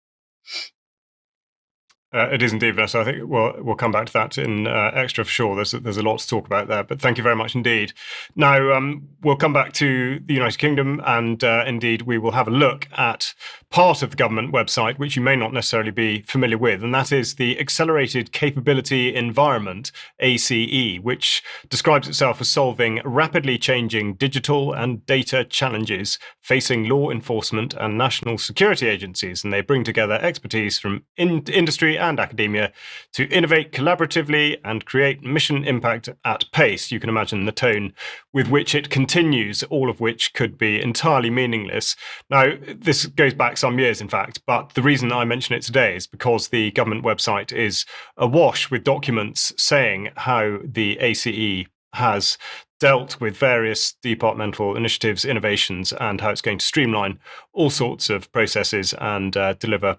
It is indeed, Vanessa. I think we'll come back to that in extra for sure. There's a lot to talk about there, but thank you very much indeed. Now, we'll come back to the United Kingdom, and indeed we will have a look at part of the government website, which you may not necessarily be familiar with, and that is the Accelerated Capability Environment, ACE, which describes itself as solving rapidly changing digital and data challenges facing law enforcement and national security agencies, and they bring together expertise from industry industry and academia to innovate collaboratively and create mission impact at pace. You can imagine the tone with which it continues, all of which could be entirely meaningless. Now, this goes back some years, in fact, but the reason I mention it today is because the government website is awash with documents saying how the ACE has dealt with various departmental initiatives, innovations, and how it's going to streamline all sorts of processes and deliver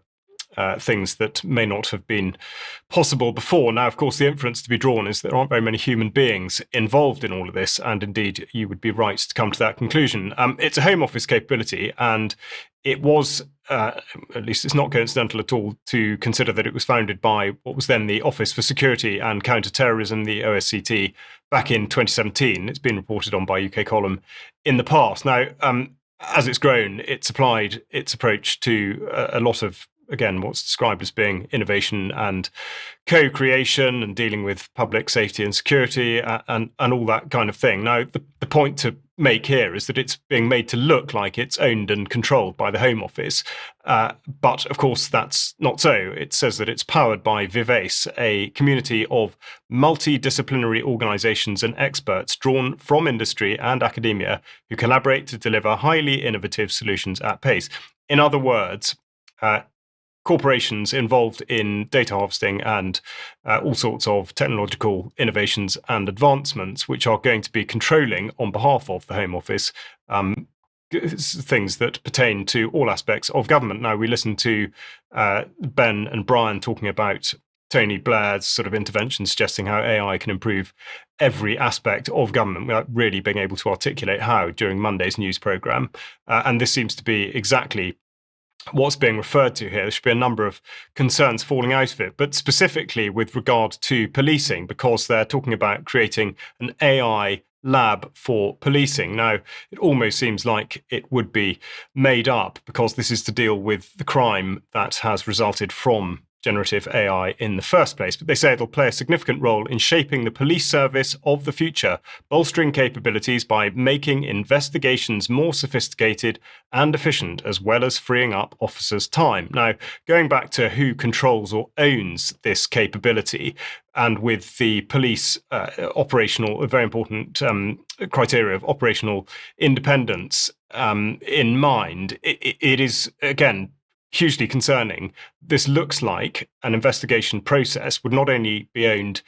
things that may not have been possible before. Now, of course, the inference to be drawn is that there aren't very many human beings involved in all of this, and indeed, you would be right to come to that conclusion. It's a Home Office capability, and it was, at least it's not coincidental at all, to consider that it was founded by what was then the Office for Security and Counter-Terrorism, the OSCT, back in 2017. It's been reported on by UK Column in the past. Now, as it's grown, it's applied its approach to a lot of, again, what's described as being innovation and co-creation and dealing with public safety and security and all that kind of thing. Now, the point to make here is that it's being made to look like it's owned and controlled by the Home Office. But, of course, that's not so. It says that it's powered by Vivace, a community of multidisciplinary organisations and experts drawn from industry and academia who collaborate to deliver highly innovative solutions at pace. In other words, corporations involved in data harvesting and all sorts of technological innovations and advancements, which are going to be controlling on behalf of the Home Office things that pertain to all aspects of government. Now, we listened to Ben and Brian talking about Tony Blair's sort of intervention, suggesting how AI can improve every aspect of government without really being able to articulate how during Monday's news programme. And this seems to be exactly what's being referred to here. There should be a number of concerns falling out of it, but specifically with regard to policing, because they're talking about creating an AI lab for policing. Now, it almost seems like it would be made up because this is to deal with the crime that has resulted from generative AI in the first place, but they say it'll play a significant role in shaping the police service of the future, bolstering capabilities by making investigations more sophisticated and efficient, as well as freeing up officers' time. Now, going back to who controls or owns this capability, and with the police operational, a very important criteria of operational independence in mind, it is, again, hugely concerning. This looks like an investigation process would not only be owned,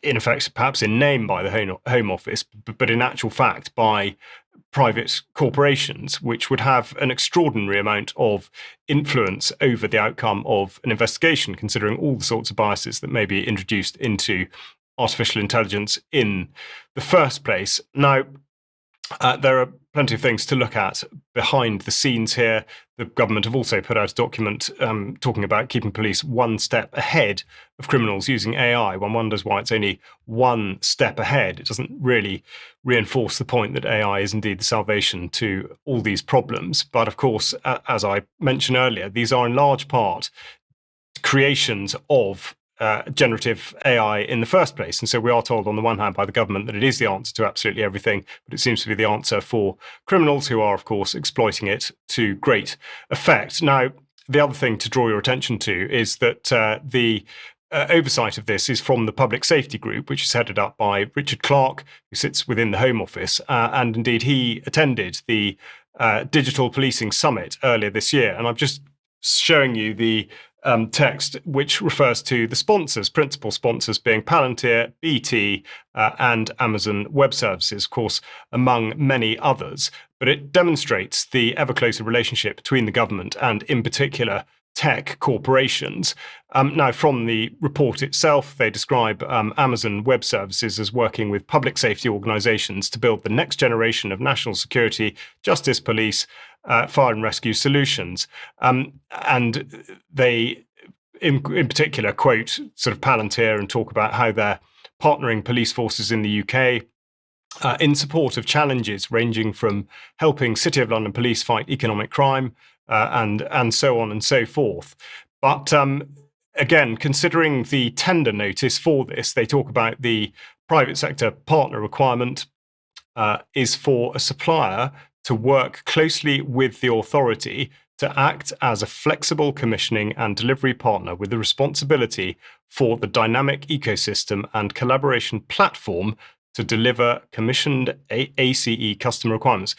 in effect, perhaps in name by the Home Office, but in actual fact by private corporations, which would have an extraordinary amount of influence over the outcome of an investigation, considering all the sorts of biases that may be introduced into artificial intelligence in the first place. Now, there are plenty of things to look at behind the scenes here. The government have also put out a document talking about keeping police one step ahead of criminals using AI. One wonders why it's only one step ahead. It doesn't really reinforce the point that AI is indeed the salvation to all these problems. But of course, as I mentioned earlier, these are in large part creations of generative AI in the first place. And so we are told on the one hand by the government that it is the answer to absolutely everything, but it seems to be the answer for criminals who are, of course, exploiting it to great effect. Now, the other thing to draw your attention to is that the oversight of this is from the Public Safety Group, which is headed up by Richard Clarke, who sits within the Home Office. And indeed, he attended the Digital Policing Summit earlier this year. And I'm just showing you the text, which refers to the sponsors, principal sponsors being Palantir, BT, and Amazon Web Services, of course, among many others. But it demonstrates the ever closer relationship between the government and, in particular, tech corporations. Now, from the report itself, they describe Amazon Web Services as working with public safety organizations to build the next generation of national security, justice, police, fire and rescue solutions. And they, in particular, quote sort of Palantir and talk about how they're partnering police forces in the UK in support of challenges ranging from helping City of London police fight economic crime and so on and so forth. But again, considering the tender notice for this, they talk about the private sector partner requirement is for a supplier to work closely with the authority to act as a flexible commissioning and delivery partner with the responsibility for the dynamic ecosystem and collaboration platform to deliver commissioned ACE customer requirements.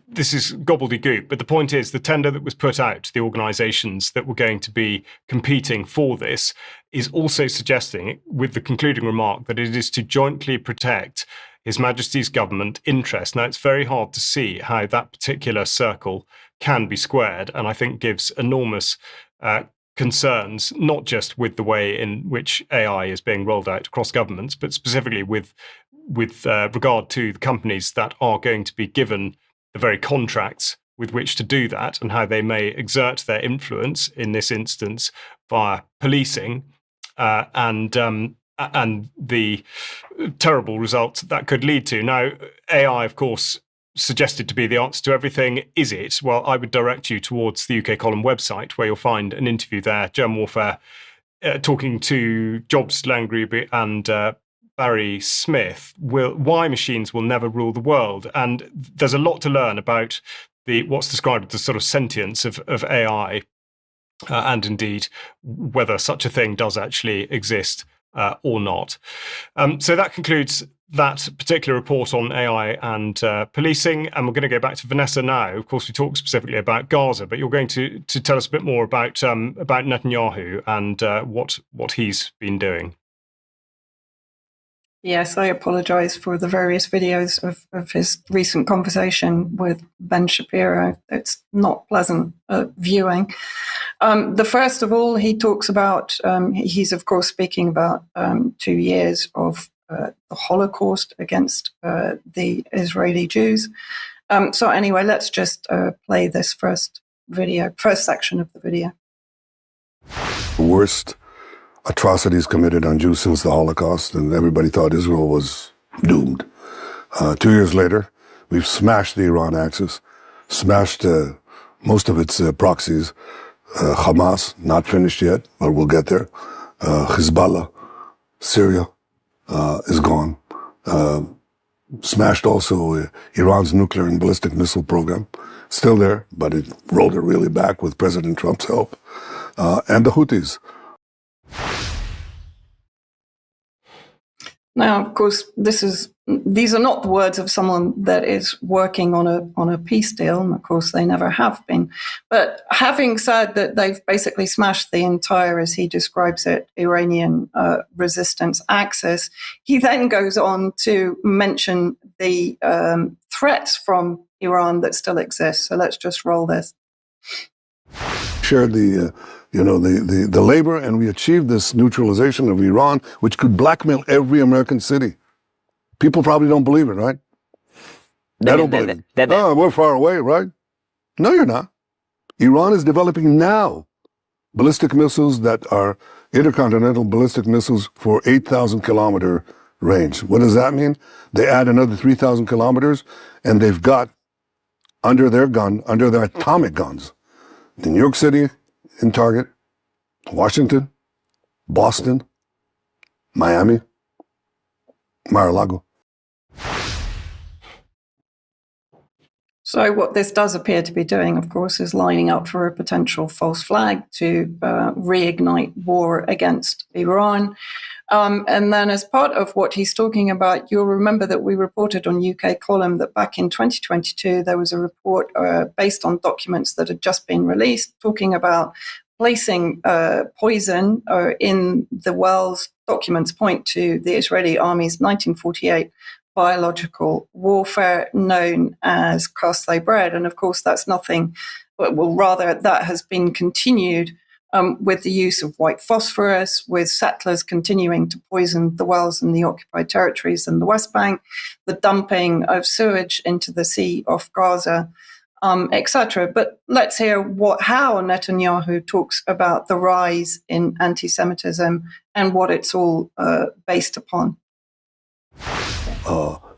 This is gobbledygook, but the point is the tender that was put out to the organisations that were going to be competing for this is also suggesting, with the concluding remark, that it is to jointly protect His Majesty's government interest. Now, it's very hard to see how that particular circle can be squared, and I think gives enormous concerns, not just with the way in which AI is being rolled out across governments, but specifically with regard to the companies that are going to be given the very contracts with which to do that, and how they may exert their influence, in this instance, via policing and the terrible results that could lead to. Now, AI, of course, suggested to be the answer to everything. Is it? Well, I would direct you towards the UK Column website, where you'll find an interview there, German Warfare, talking to Jobs Langruber and Barry Smith, why machines will never rule the world. And there's a lot to learn about what's described as the sort of sentience of AI, and indeed whether such a thing does actually exist or not. So that concludes that particular report on AI and policing, and we're going to go back to Vanessa now. Of course, we talked specifically about Gaza, but you're going to tell us a bit more about Netanyahu and what he's been doing. Yes, I apologise for the various videos of his recent conversation with Ben Shapiro. It's not pleasant viewing. The first of all, he talks about, he's of course speaking about 2 years of the Holocaust against the Israeli Jews. So anyway, let's just play this first section of the video. Worst atrocities committed on Jews since the Holocaust, and everybody thought Israel was doomed. 2 years later, we've smashed the Iran axis, smashed most of its proxies. Hamas, not finished yet, but we'll get there. Hezbollah, Syria is gone. Smashed also Iran's nuclear and ballistic missile program. Still there, but it rolled it really back with President Trump's help. And the Houthis. Now, of course, these are not the words of someone that is working on a peace deal, and of course they never have been. But having said that they've basically smashed the entire, as he describes it, Iranian resistance axis, he then goes on to mention the threats from Iran that still exist. So let's just roll this. Shared the labor, and we achieved this neutralization of Iran, which could blackmail every American city. People probably don't believe it, right? I don't believe it. Oh, we're far away, right? No, you're not. Iran is developing now ballistic missiles that are intercontinental ballistic missiles for 8,000 kilometer range. What does that mean? They add another 3,000 kilometers, and they've got under their atomic guns, in New York City, in Target, Washington, Boston, Miami, Mar-a-Lago. So what this does appear to be doing, of course, is lining up for a potential false flag to reignite war against Iran. And then as part of what he's talking about, you'll remember that we reported on UK Column that back in 2022, there was a report based on documents that had just been released talking about placing poison in the wells. Documents point to the Israeli army's 1948 biological warfare known as cast-thy bread. And of course, that's nothing, well, rather that has been continued with the use of white phosphorus, with settlers continuing to poison the wells in the occupied territories and the West Bank, the dumping of sewage into the Sea of Gaza, etc. But let's hear how Netanyahu talks about the rise in anti-Semitism and what it's all based upon.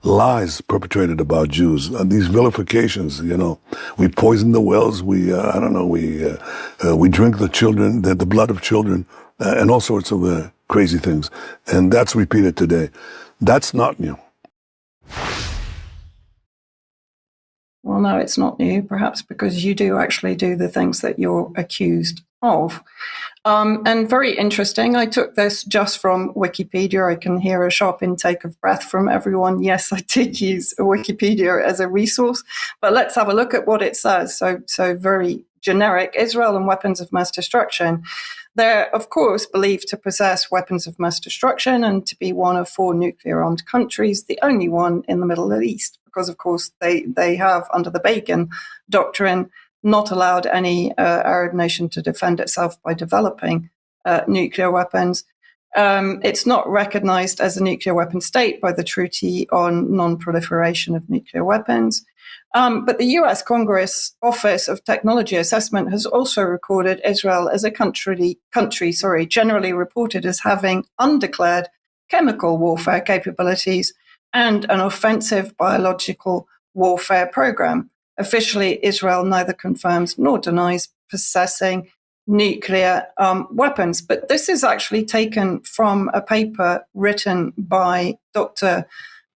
Lies perpetrated about Jews, these vilifications, we poison the wells, we drink the children, the blood of children, and all sorts of crazy things. And that's repeated today. That's not new. Well, no, it's not new, perhaps because you do actually do the things that you're accused of. And very interesting, I took this just from Wikipedia. I can hear a sharp intake of breath from everyone. Yes, I did use Wikipedia as a resource, but let's have a look at what it says. So very generic. Israel and weapons of mass destruction. They're, of course, believed to possess weapons of mass destruction and to be one of 4 nuclear-armed countries, the only one in the Middle East, because, of course, they have, under the Begin doctrine, not allowed any Arab nation to defend itself by developing nuclear weapons. It's not recognized as a nuclear weapon state by the Treaty on Non-Proliferation of Nuclear Weapons. But the US Congress Office of Technology Assessment has also recorded Israel as a country generally reported as having undeclared chemical warfare capabilities and an offensive biological warfare program. Officially, Israel neither confirms nor denies possessing nuclear weapons. But this is actually taken from a paper written by Dr.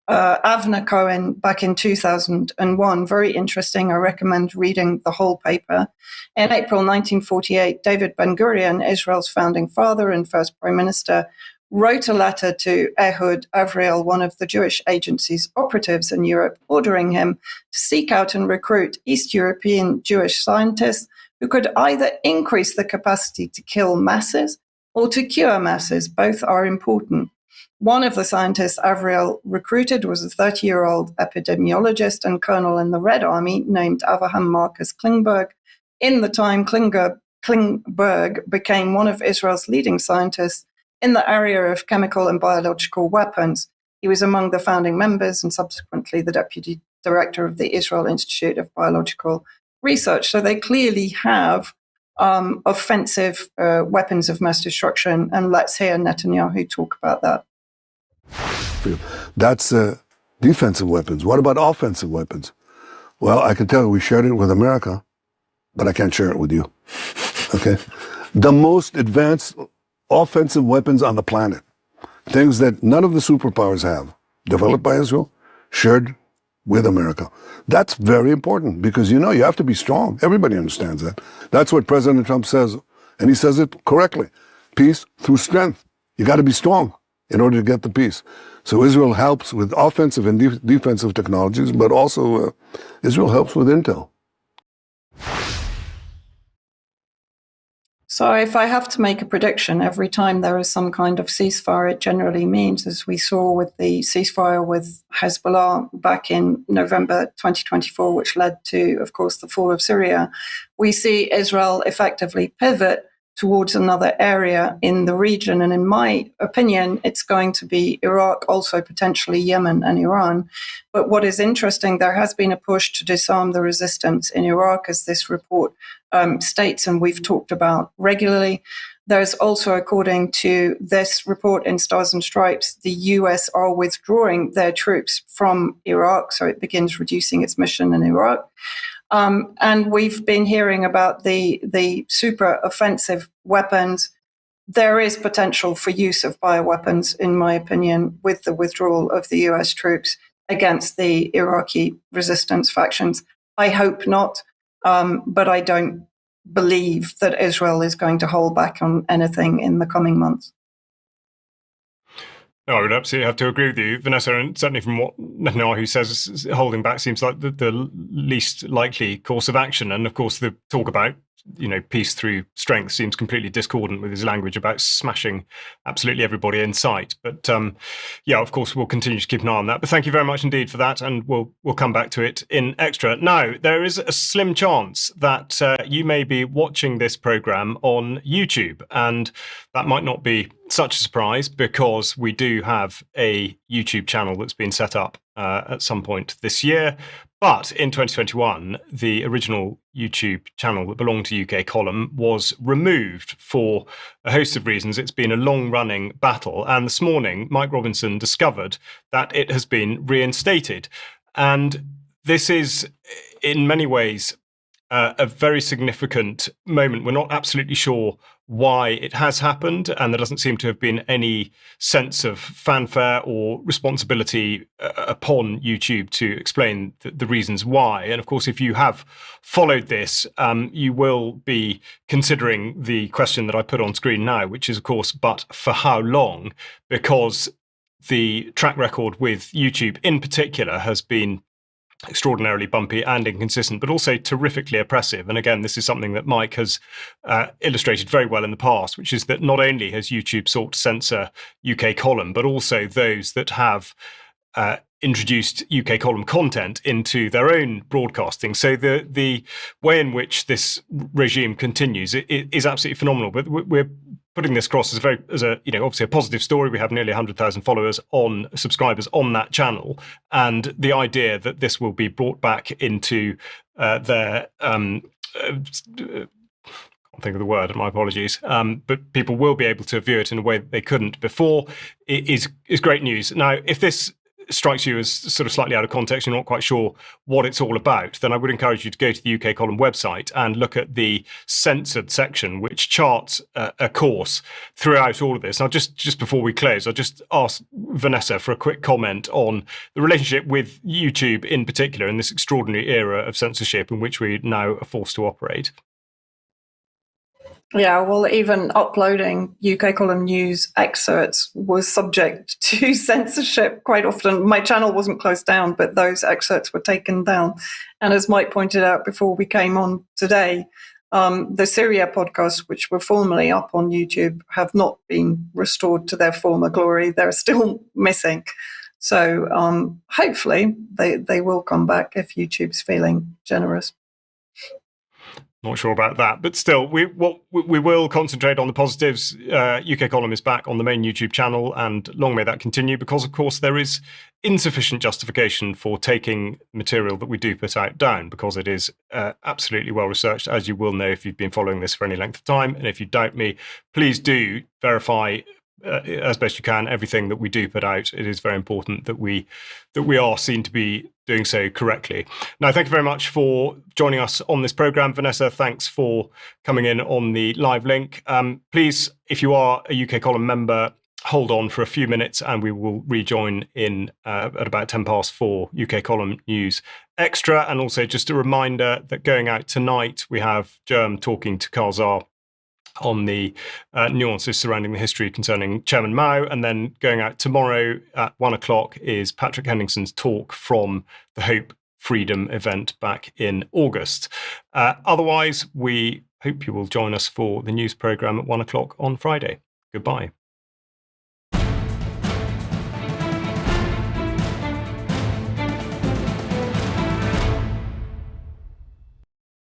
Avner Cohen back in 2001. Very interesting. I recommend reading the whole paper. In April 1948, David Ben-Gurion, Israel's founding father and first prime minister, wrote a letter to Ehud Avriel, one of the Jewish agency's operatives in Europe, ordering him to seek out and recruit East European Jewish scientists who could either increase the capacity to kill masses or to cure masses. Both are important. One of the scientists Avriel recruited was a 30-year-old epidemiologist and colonel in the Red Army named Avraham Marcus Klingberg. In the time, Klingberg became one of Israel's leading scientists in the area of chemical and biological weapons. He was among the founding members and subsequently the deputy director of the Israel Institute of Biological Research. So they clearly have offensive weapons of mass destruction. And let's hear Netanyahu talk about that. That's defensive weapons. What about offensive weapons? Well, I can tell you we shared it with America, but I can't share it with you. Okay? The most advanced offensive weapons on the planet, things that none of the superpowers have, developed by Israel, shared with America. That's very important because, you have to be strong. Everybody understands that. That's what President Trump says, and he says it correctly. Peace through strength. You got to be strong in order to get the peace. So Israel helps with offensive and defensive technologies, but also Israel helps with intel. So if I have to make a prediction, every time there is some kind of ceasefire, it generally means, as we saw with the ceasefire with Hezbollah back in November 2024, which led to, of course, the fall of Syria, we see Israel effectively pivot towards another area in the region. And in my opinion, it's going to be Iraq, also potentially Yemen and Iran. But what is interesting, there has been a push to disarm the resistance in Iraq, as this report states, and we've talked about regularly. There's also, according to this report in Stars and Stripes, the US are withdrawing their troops from Iraq, so it begins reducing its mission in Iraq. And we've been hearing about the super offensive weapons. There is potential for use of bioweapons, in my opinion, with the withdrawal of the US troops against the Iraqi resistance factions. I hope not, but I don't believe that Israel is going to hold back on anything in the coming months. No, I would absolutely have to agree with you, Vanessa, and certainly from what Netanyahu says, holding back seems like the least likely course of action. And of course, the talk about peace through strength seems completely discordant with his language about smashing absolutely everybody in sight. But of course, we'll continue to keep an eye on that. But thank you very much indeed for that, and we'll come back to it in extra. Now, there is a slim chance that you may be watching this program on YouTube, and that might not be such a surprise because we do have a YouTube channel that's been set up at some point this year. But in 2021, the original YouTube channel that belonged to UK Column was removed for a host of reasons. It's been a long-running battle. And this morning, Mike Robinson discovered that it has been reinstated. And this is, in many ways, a very significant moment. We're not absolutely sure why it has happened, and there doesn't seem to have been any sense of fanfare or responsibility upon YouTube to explain the reasons why. And of course, if you have followed this, you will be considering the question that I put on screen now, which is, of course, but for how long? Because the track record with YouTube in particular has been extraordinarily bumpy and inconsistent, but also terrifically oppressive. And again, this is something that Mike has illustrated very well in the past, which is that not only has YouTube sought to censor UK column, but also those that have introduced UK column content into their own broadcasting. So the way in which this regime continues is absolutely phenomenal. But we're putting this across as a obviously a positive story. We have nearly 100,000 subscribers on that channel, and the idea that this will be brought back into their I can't think of the word, my apologies, but people will be able to view it in a way that they couldn't before is great news. Now, if this strikes you as sort of slightly out of context, you're not quite sure what it's all about, then I would encourage you to go to the UK Column website and look at the censored section, which charts a course throughout all of this. Now, just before we close, I'll just ask Vanessa for a quick comment on the relationship with YouTube in particular in this extraordinary era of censorship in which we now are forced to operate. Yeah, well, even uploading UK column news excerpts was subject to censorship quite often. My channel wasn't closed down, but those excerpts were taken down. And as Mike pointed out before we came on today, the Syria podcasts, which were formerly up on YouTube, have not been restored to their former glory. They're still missing. So hopefully they will come back if YouTube's feeling generous. Not sure about that, but still, we will concentrate on the positives. UK Column is back on the main YouTube channel, and long may that continue, because, of course, there is insufficient justification for taking material that we do put out down, because it is absolutely well researched, as you will know if you've been following this for any length of time. And if you doubt me, please do verify as best you can everything that we do put out. It is very important that we are seen to be doing so correctly. Now, thank you very much for joining us on this program. Vanessa, thanks for coming in on the live link. Please, if you are a UK Column member, hold on for a few minutes and we will rejoin in at about 4:10 UK Column News Extra. And also just a reminder that going out tonight, we have Germ talking to Karzar on the nuances surrounding the history concerning Chairman Mao. And then going out tomorrow at 1:00 is Patrick Henningson's talk from the Hope Freedom event back in August. Otherwise, we hope you will join us for the news programme at 1:00 on Friday. Goodbye.